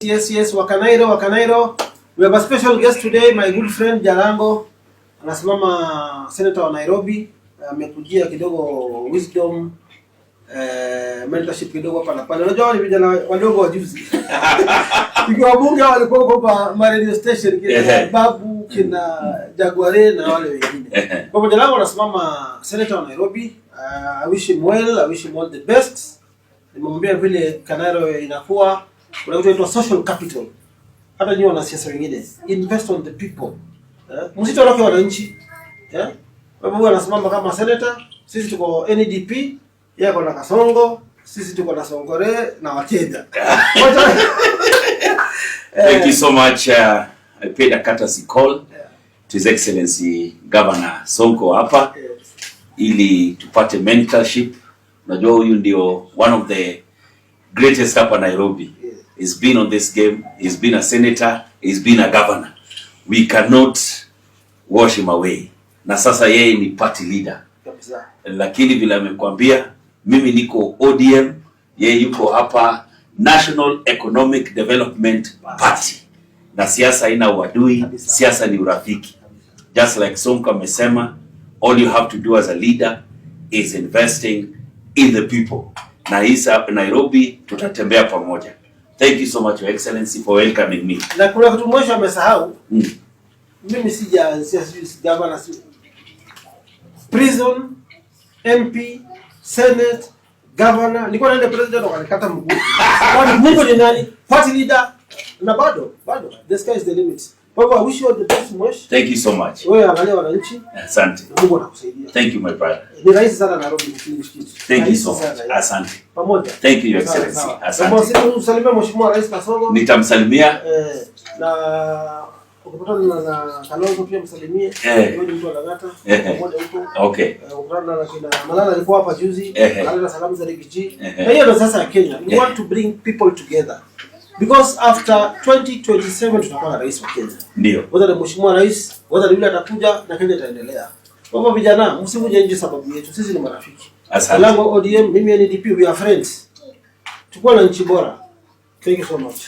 Yes, Wakanairo. We have a special guest today, my good friend Jalango. Anasimama senator wa Nairobi. Amekujia kidogo wisdom, mentorship kidogo hapa na pale. Unajua wale vijana wadogo wa juzi. Ikiwa bunge walikuwa kwa radio station kina Babu, kina Jaguare na wale wengine. Kwa hivyo Jalango anasimama senator wa Nairobi. I wish him well, I wish him all the best. Nimemwambia vile Kanairo inakuwa kuna kitu inaitwa social capital. Hata nyinyi wanasiasa wengine invest on the people. Msitoroke wananchi. Kwa hivyo anasimama kama senator, sisi tuko NDP, yeye ako na Kasongo, sisi tuko na Songore na Wakenya. Thank you so much. I paid a courtesy call to His Excellency Governor Sonko hapa ili tupate mentorship. Unajua huyu ndio one of the greatest hapa Nairobi. He's been on this game, he's been a senator, he's been a governor. We cannot wash him away. Na sasa yeye ni party leader. Lakini vile amekwambia, mimi niko ODM, yeye yuko hapa National Economic Development Party. Na siasa haina uadui, siasa ni urafiki. Just like Sonko amesema, all you have to do as a leader is investing in the people. Na hisa hapa Nairobi tutatembea pamoja. Thank you so much, Your Excellency, for welcoming me. Na kuna kitu mmoja amesahau. Mimi si governor, prison, MP, Senate, governor. Niko naenda president wakanikata mguu. Kwani Mungu ni nani? Party leader na bado. The sky is the limit. Kwa hivyo I wish you all the best, Mosh. Thank you so much. Wewe angalia wananchi. Asante. Mungu anakusaidia. Thank you, my brother. Ni rahisi sana Nairobi kushiriki. Thank you so much. Asante. Pamoja. Thank you, Your Excellency. Asante. Kwa sababu msalimia Mheshimiwa Rais Kasongo. Nitamsalimia. Na ukipatana na Kalonzo pia msalimie. Wewe ni mtu wa Lang'ata. Pamoja huko. Okay. Ukipatana na kina Malala alikuwa hapa juzi. Alileta salamu za Rigiji. Na hiyo ndio sasa ya Kenya. We want to bring people together. Because after 2027 tutakuwa na rais wa Kenya. Ndio. Whether ni Mheshimiwa Rais, whether yule atakuja na Kenya itaendelea. Kwa hivyo vijana, msivuje nje sababu yetu. Sisi ni marafiki. Asante. Jalango ODM, mimi NDP, we are friends. Tukua na nchi bora. Thank you so much.